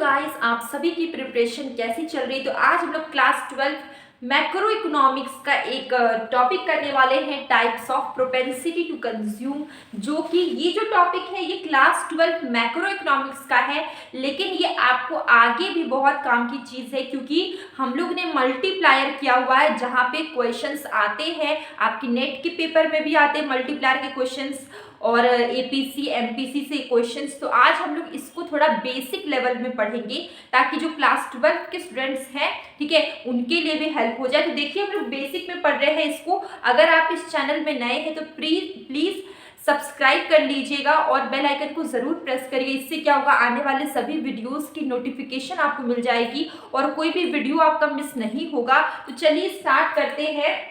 Guys, आप सभी की प्रिपरेशन कैसी चल रही है। तो आज हम लोग क्लास 12 मैक्रो इकोनॉमिक्स का एक टॉपिक करने वाले हैं, types of propensity to consume. जो कि ये जो टॉपिक है ये क्लास 12 मैक्रो इकोनॉमिक्स का है, लेकिन ये आपको आगे भी बहुत काम की चीज़ है, क्योंकि हम लोग ने मल्टीप्लायर किया हुआ है जहाँ पे क्वेश्चंस आते हैं। आपके नेट के पेपर में भी आते हैं मल्टीप्लायर के क्वेश्चंस और एपीसी एमपीसी से क्वेश्चंस। तो आज हम लोग इसको थोड़ा बेसिक लेवल में पढ़ेंगे ताकि जो क्लास 12 के स्टूडेंट्स हैं, ठीक है, उनके लिए भी हेल्प हो जाए। तो देखिए हम लोग बेसिक में पढ़ रहे हैं इसको। अगर आप इस चैनल में नए हैं तो प्लीज सब्सक्राइब कर लीजिएगा और बेल आइकन को जरूर प्रेस करिए। इससे क्या होगा, आने वाले सभी वीडियोस की नोटिफिकेशन आपको मिल जाएगी और कोई भी वीडियो आपका मिस नहीं होगा। तो चलिए स्टार्ट करते हैं।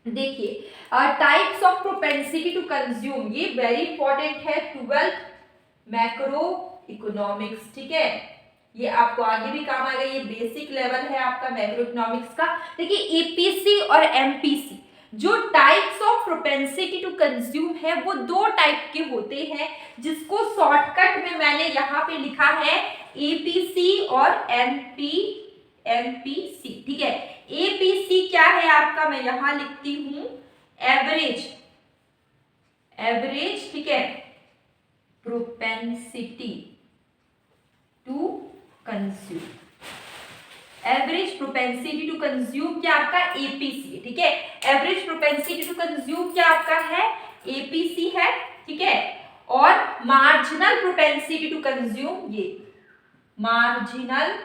देखिए types of propensity to consume, ये वेरी इंपॉर्टेंट है 12th मैक्रो इकोनॉमिक्स, ठीक है। ये आपको आगे भी काम आएगा, ये बेसिक लेवल है आपका मैक्रो इकोनॉमिक्स का। देखिए एपीसी और एमपीसी जो types of propensity to consume है वो दो टाइप के होते हैं, जिसको शॉर्टकट में मैंने यहाँ पे लिखा है एपीसी और एमपीसी, ठीक है। एपीसी क्या है आपका, मैं यहां लिखती हूं एवरेज, ठीक है, propensity to consume. Average propensity to consume क्या आपका एपीसी, ठीक है। एवरेज प्रोपेंसिटी टू कंज्यूम क्या आपका है, एपीसी है, ठीक है। और मार्जिनल प्रोपेंसिटी टू कंज्यूम, ये मार्जिनल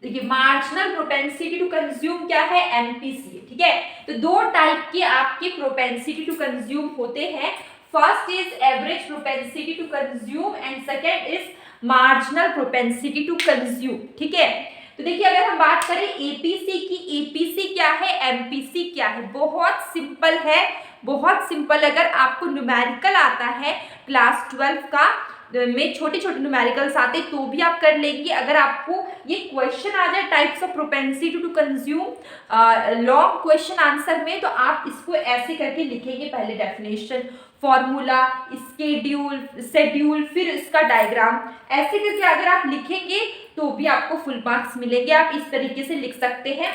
देखिए मार्जिनल प्रोपेंसिटी टू कंज्यूम क्या है, एमपीसी, ठीक है। तो दो टाइप के आपके प्रोपेंसिटी टू कंज्यूम होते हैं। First is average propensity to consume and second is marginal propensity to consume, ठीक है। तो देखिए अगर हम बात करें एपीसी की, एपीसी क्या है, एमपीसी क्या है, बहुत सिंपल है, बहुत सिंपल। अगर आपको न्यूमेरिकल आता है क्लास 12 का में, छोटे छोटे न्यूमेरिकल्स आते तो भी आप कर लेंगे। अगर आपको ये क्वेश्चन आ जाए types of propensity to consume long question answer में, तो आप इसको ऐसे करके लिखेंगे, पहले डेफिनेशन, फॉर्मूला, शेड्यूल, फिर इसका डायग्राम, ऐसे करके अगर आप लिखेंगे तो भी आपको फुल मार्क्स मिलेंगे। आप इस तरीके से लिख सकते हैं।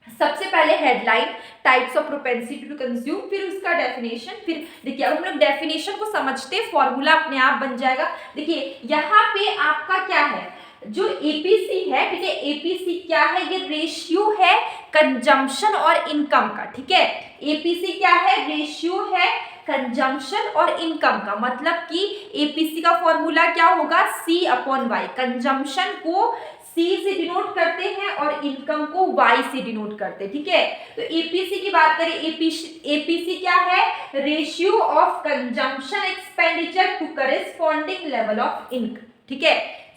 सबसे पहले headline types of propensity to consume, फिर उसका डेफिनेशन, फिर देखिए अब हम लोग डेफिनेशन को समझते हैं, फॉर्मूला अपने आप बन जाएगा। देखिए यहाँ पे आपका क्या है, जो एपीसी है, ठीक है, एपीसी क्या है, ये रेशियो है कंजम्पशन और इनकम का, ठीक है। एपीसी क्या है, रेशियो है कंजम्पशन और इनकम का। मतलब कि एपीसी का फॉर्मूला क्या होगा, C/Y। कंजम्पशन को C से डिनोट करते हैं और इनकम को Y से डिनोट करते हैं, ठीक है। तो एपीसी की बात करें, एपीसी क्या है, ratio of consumption expenditure to corresponding level of income, ठीक है।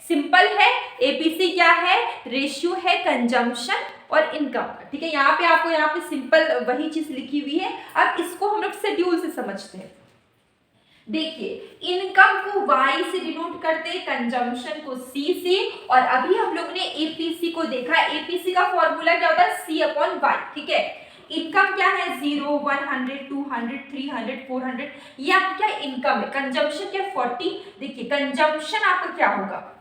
सिंपल है, एपीसी क्या है, रेशियो है कंजम्पशन और इनकम का, ठीक है। यहाँ पे सिंपल वही चीज लिखी हुई है। अब इसको हम लोग शेड्यूल से समझते हैं। देखिए इनकम को Y से डिनोट करते हैं, कंजम्पशन को C से, और अभी हम लोग ने एपीसी को देखा। एपीसी का फॉर्मूला क्या होता है, C/Y, ठीक है। इनकम क्या है, 0, 100, 200, 300, 400, ये आपका क्या इनकम है। कंजम्पशन क्या, 40। देखिए कंजम्पशन आपका क्या होगा,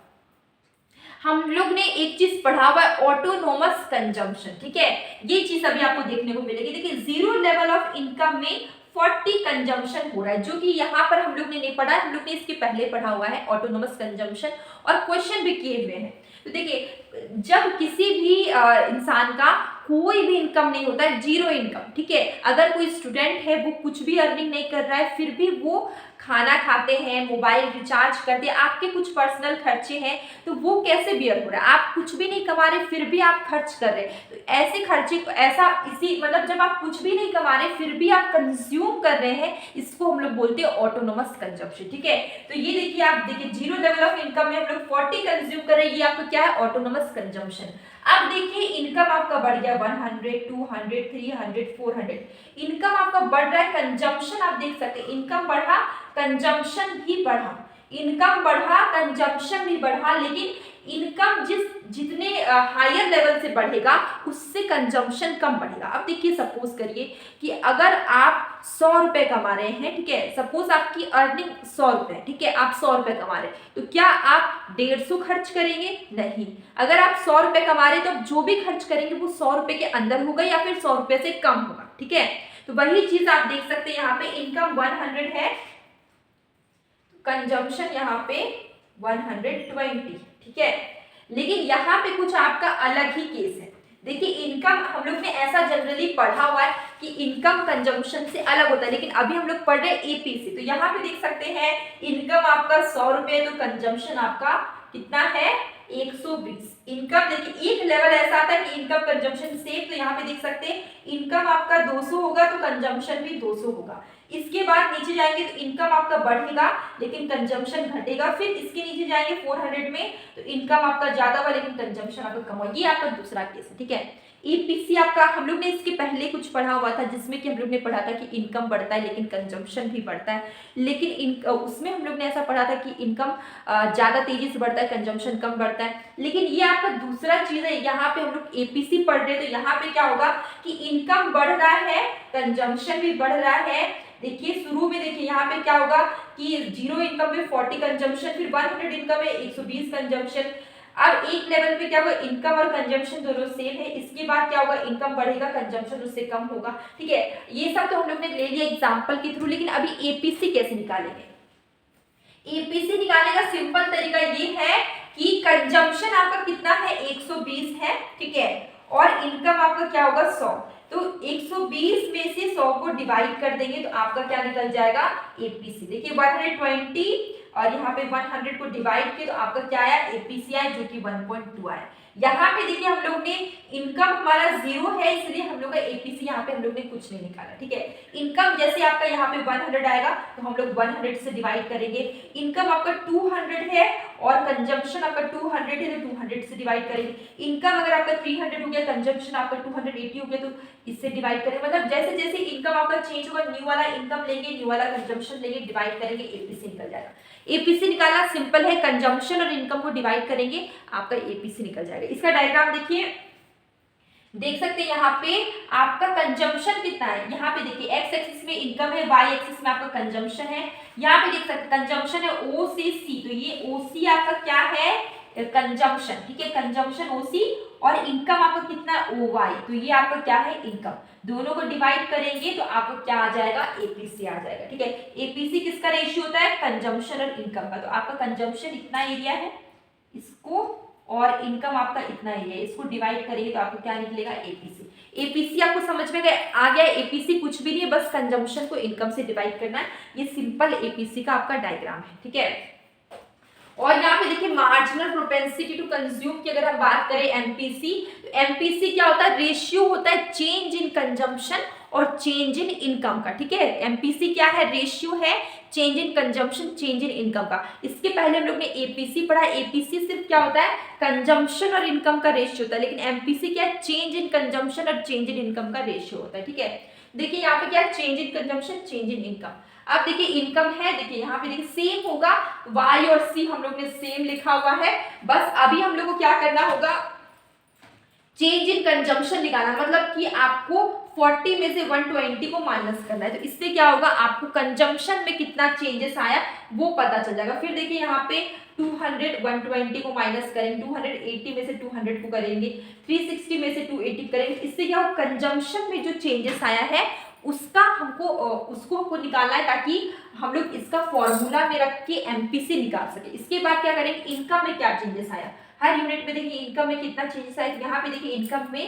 हम लोग ने एक चीज पढ़ा हुआ है, ऑटोनोमस कंजम्पशन, ठीक है। ये चीज अभी आपको देखने को मिलेगी। देखिए 0 लेवल ऑफ इनकम में 40 कंजम्पशन हो रहा है, जो कि यहाँ पर हम लोग ने नहीं पढ़ा, हम लोग ने इसके पहले पढ़ा हुआ है ऑटोनोमस कंजम्पशन, और क्वेश्चन भी किए हुए हैं। तो देखिए जब किसी भी इंसान का कोई भी इनकम नहीं होता है, जीरो इनकम, ठीक है। अगर कोई स्टूडेंट है वो कुछ भी अर्निंग नहीं कर रहा है, फिर भी वो खाना खाते हैं, मोबाइल रिचार्ज करते हैं, आपके कुछ पर्सनल खर्चे हैं, तो वो कैसे बियर हो रहा है। आप कुछ भी नहीं कमा रहे फिर भी आप खर्च कर रहे हैं, तो ऐसे खर्चे ऐसा इसी मतलब जब आप कुछ भी नहीं कमा रहे फिर भी आप कंज्यूम कर रहे हैं, इसको हम लोग बोलते हैं ऑटोनोमस कंजम्पशन, ठीक है। तो ये देखिए आप देखिए 0 लेवल ऑफ इनकम में हम लोग 40 कंज्यूम कर रहे हैं, ये आपका क्या है, ऑटोनोमस कंजम्पशन। अब देखिए इनकम आपका बढ़ गया 100, 200, 300, 400, इनकम आपका बढ़ रहा है। कंजम्पशन आप देख सकते हैं, इनकम बढ़ा कंजम्पशन भी बढ़ा, इनकम बढ़ा कंजम्पशन भी बढ़ा, लेकिन इनकम जितने हायर लेवल से बढ़ेगा उससे कंजम्पशन कम बढ़ेगा। अब देखिए सपोज करिए कि अगर आप 100 रुपए कमा रहे हैं, ठीक है, सपोज आपकी अर्निंग 100 रुपए, ठीक है, आप 100 रुपए कमा रहे हैं, तो क्या आप 150 खर्च करेंगे? नहीं। अगर आप 100 रुपए कमा रहे हैं तो जो भी खर्च करेंगे वो 100 रुपए के अंदर होगा या फिर 100 रुपए से कम होगा, ठीक है। तो वही चीज आप देख सकते हैं यहाँ पे इनकम 100 है, कंजम्पशन यहाँ पे 120, ठीक है। लेकिन यहाँ पे कुछ आपका अलग ही केस है। देखिए इनकम हम लोग ने ऐसा जनरली पढ़ा हुआ है कि इनकम कंजम्पशन से अलग होता है, लेकिन अभी हम लोग पढ़ रहे हैं एपीसी। तो यहाँ पे देख सकते हैं इनकम आपका 100 रुपए, तो कंजम्पशन आपका कितना है 120। इनकम देखिए एक लेवल ऐसा आता है कि इनकम कंजम्पशन सेम, तो यहाँ पे देख सकते हैं इनकम आपका 200 होगा तो कंजम्पशन भी 200 होगा। इसके बाद नीचे जाएंगे तो इनकम आपका बढ़ेगा लेकिन कंजम्पशन घटेगा। फिर इसके नीचे जाएंगे 400 में तो इनकम आपका ज्यादा होगा लेकिन कंजम्पशन आपका कम होगा। ये आपका दूसरा केस है, ठीक है। ईपीसी आपका हम लोग ने इसके पहले कुछ पढ़ा हुआ था जिसमें कि हम लोग ने पढ़ा था कि इनकम बढ़ता है लेकिन कंजम्पशन भी बढ़ता है, लेकिन उसमें हम लोग ने ऐसा पढ़ा था कि इनकम ज्यादा तेजी से बढ़ता है, कंजम्पशन कम बढ़ता है। लेकिन ये आपका दूसरा चीज है, यहाँ पे हम लोग एपीसी पढ़ रहे हैं तो यहाँ पे क्या होगा कि इनकम बढ़ रहा है, कंजम्पशन भी बढ़ रहा है। देखिए शुरू में देखिए यहाँ पे क्या होगा कि 0 इनकम में 40 कंजम्पशन, फिर 100 इनकम में 120 कंजम्पशन। अब एक लेवल पे क्या होगा इनकम और कंजम्पशन दोनों सेम है, इसके बाद क्या होगा इनकम बढ़ेगा, कंजम्पशन उससे कम होगा, ठीक है। ये सब तो हम लोग ने ले लिया एग्जांपल के थ्रू। लेकिन अभी एपीसी कैसे निकालेंगे? एपीसी निकालने का सिंपल तरीका ये है कि कंजम्पशन आपका कितना है 120 है, ठीक है, और इनकम आपका क्या होगा 100। तो 120 में से 100 को डिवाइड कर देंगे तो आपका क्या निकल जाएगा एपीसी। देखिए 120 और यहाँ पे 100 को डिवाइड किया तो आपका क्या आया एपीसी आया जो कि 1.2 आया। यहाँ पे देखिए हम लोग ने इनकम हमारा 0 है इसलिए हम लोग का एपीसी यहाँ पे हम लोग ने कुछ नहीं निकाला, ठीक है। इनकम जैसे आपका यहाँ पे 100 आएगा तो हम लोग 100 से डिवाइड करेंगे। इनकम आपका 200 है और कंजम्पशन आपका 200 है तो 200 से डिवाइड करेंगे। इनकम अगर आपका 300 हो गया, कंजम्पशन आपका 280 हो गया तो इससे डिवाइड करेंगे। मतलब जैसे जैसे इनकम आपका चेंज होगा न्यू वाला इनकम लेंगे, न्यू वाला कंजम्पशन लेंगे, डिवाइड करेंगे, एपीसी निकल जाएगा। एपीसी निकालना सिंपल है, कंजम्पशन और इनकम को डिवाइड करेंगे आपका एपीसी निकल जाएगा। इसका डायग्राम देखिए, देख सकते हैं यहाँ पे आपका कंजम्पशन कितना है। यहाँ पे देखिए एक्स एक्सिस में इनकम है, वाई एक्सिस में आपका कंजम्पशन है। यहाँ पे देख सकते हैं कंजम्पशन है ओ से सी, तो ये ओ सी आपका क्या है कंजम्पशन, ठीक है, कंजम्पशन ओ सी, और इनकम आपका कितना है ओ वाई, तो ये आपका क्या है इनकम। दोनों को डिवाइड करेंगे तो आपको क्या आ जाएगा एपीसी आ जाएगा, ठीक है। एपीसी किसका रेशियो होता है कंजम्पशन और इनकम का। तो आपका कंजम्पशन इतना एरिया है इसको और इनकम आपका इतना एरिया है, इसको डिवाइड करेंगे तो आपको क्या निकलेगा एपीसी। एपीसी आपको समझ में आ गया। एपीसी कुछ भी नहीं है, बस कंजम्पशन को इनकम से डिवाइड करना है। ये सिंपल एपीसी का आपका डायग्राम है, ठीक है। और यहाँ पे देखिए मार्जिनल प्रोपेंसिटी टू कंज्यूम की अगर हम बात करें एमपीसी, तो एमपीसी क्या होता है रेशियो होता है चेंज इन कंजम्पशन और चेंज इन इनकम का, ठीक है। एमपीसी क्या है रेशियो है change in consumption change in income का। इसके पहले हम लोग ने एपीसी पढ़ा, एपीसी सिर्फ क्या होता है कंजम्पशन और इनकम का रेशियो होता है, लेकिन एमपीसी क्या है चेंज इन कंजम्पशन और चेंज इन इनकम का रेशियो होता है, ठीक है। देखिए यहाँ पे क्या है change in consumption change in income. अब देखिए इनकम है, देखिए यहाँ पे देखिए सेम होगा, y और c हम लोग ने सेम लिखा हुआ है। बस अभी हम लोग को क्या करना होगा चेंज इन कंजम्पशन निकालना, मतलब कि आपको 40 में से 120 को माइनस करना है। तो इससे क्या होगा आपको कंजम्पशन में कितना चेंजेस आया वो पता चल जाएगा। फिर देखिए यहाँ पे 200 120 को माइनस करेंगे, 280 में से 200 को करेंगे, 360 में से 280 करेंगे। इससे क्या होगा कंजम्पशन में जो चेंजेस आया है उसको हमको निकालना है ताकि हम लोग इसका फॉर्मूला में रख के एमपीसी निकाल सके। इसके बाद क्या करेंगे इनकम में क्या चेंजेस आया, हर यूनिट में देखिए इनकम में कितना चेंजेस आया। यहाँ पे देखिए इनकम में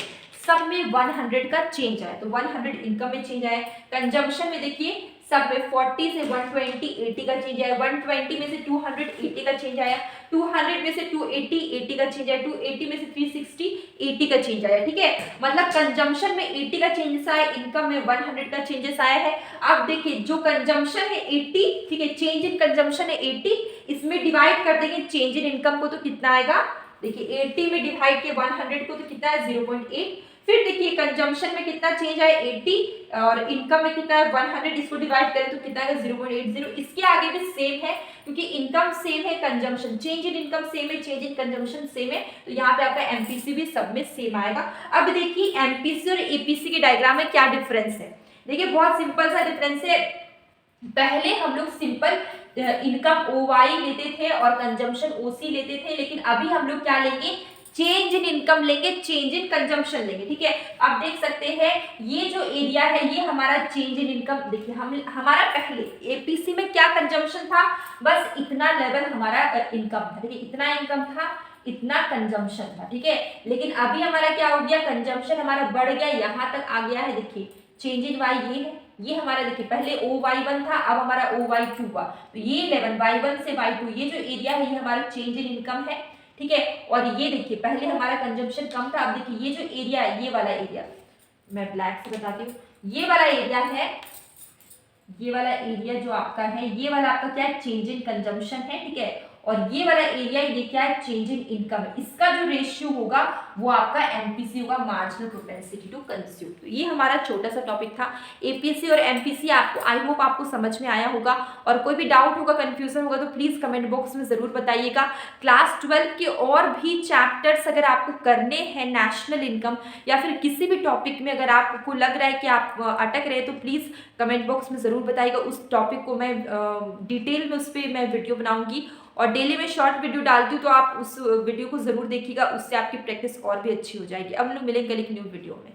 सब में 100 का चेंज आया, तो 100 इनकम में चेंज आया। कंजम्पशन में देखिए सब में 40 से 120 80 का चेंज आया, 120 में से 200 80 का चेंज आया, 200 में से 280 80 का चेंज आया, 280 में से 360 80 का चेंज आया, ठीक है। मतलब कंजम्पशन में 80 का चेंजेस आया, इनकम में 100 का चेंजेस आया है। अब देखिए जो कंजम्पशन है 80, ठीक है, चेंज इन कंजम्पशन है 80, इसमें डिवाइड कर देंगे चेंज इन इनकम को तो कितना आएगा देखिए 80 में डिवाइड के 100 को तो कितना है 0.8, फिर देखिए कंजम्पशन में कितना चेंज है 80 और इनकम में कितना है 100, इसको डिवाइड करें तो कितना है 0.80। इसके आगे भी सेम है क्योंकि इनकम सेम है, consumption change in income same है, चेंज इन कंजम्पशन सेम है, तो यहाँ पे आपका एमपीसी भी सब में सेम आएगा। अब देखिए एमपीसी और एपीसी के डायग्राम में क्या डिफरेंस है। देखिए बहुत सिंपल सा डिफरेंस है। पहले हम लोग सिंपल इनकम ओवाई लेते थे और कंजम्पशन ओसी लेते थे, लेकिन अभी हम लोग क्या लेंगे, चेंज इन इनकम लेंगे, चेंज इन कंजम्पशन लेंगे। ठीक है, आप देख सकते हैं ये जो एरिया है ये हमारा चेंज इन इनकम। देखिए हम हमारा पहले एपीसी में क्या कंजम्पशन था, बस इतना लेवल हमारा इनकम था। ठीक है, इतना इनकम था, इतना कंजम्पशन था। ठीक है, लेकिन अभी हमारा क्या हो गया, कंजम्पशन हमारा बढ़ गया, यहाँ तक आ गया है। देखिए चेंज इन वाई ये है, ये हमारा देखिए पहले OY1 था, अब हमारा OY2 हुआ, तो ये 11 Y1 से Y2 ये जो एरिया है ये हमारा चेंज इन इनकम है। ठीक है, और ये देखिए पहले हमारा कंजम्पशन कम था, अब देखिए ये जो एरिया है, ये वाला एरिया मैं ब्लैक से बताती हूँ, ये वाला एरिया है, ये वाला एरिया जो आपका है, ये वाला आपका क्या है, चेंज इन कंजम्पशन है। ठीक है, और ये वाला एरिया ये क्या है, चेंज इन इनकम है। इसका जो रेशियो होगा वो आपका एमपीसी होगा, मार्जिनल प्रोपेंसिटी टू कंज्यूम। तो ये हमारा छोटा सा टॉपिक था एपीसी और एमपीसी। आपको आई होप आपको समझ में आया होगा, और कोई भी डाउट होगा, कंफ्यूजन होगा तो प्लीज कमेंट बॉक्स में जरूर बताइएगा। क्लास 12 के और भी चैप्टर्स अगर आपको करने हैं नेशनल इनकम या फिर किसी भी टॉपिक में अगर आपको लग रहा है कि आप अटक रहे, तो प्लीज कमेंट बॉक्स में जरूर बताइएगा। उस टॉपिक को मैं डिटेल में उस पर मैं वीडियो बनाऊंगी, और डेली में शॉर्ट वीडियो डालती हूँ, तो आप उस वीडियो को जरूर देखिएगा, उससे आपकी प्रैक्टिस और भी अच्छी हो जाएगी। अब हम लोग मिलेंगे एक न्यू वीडियो में।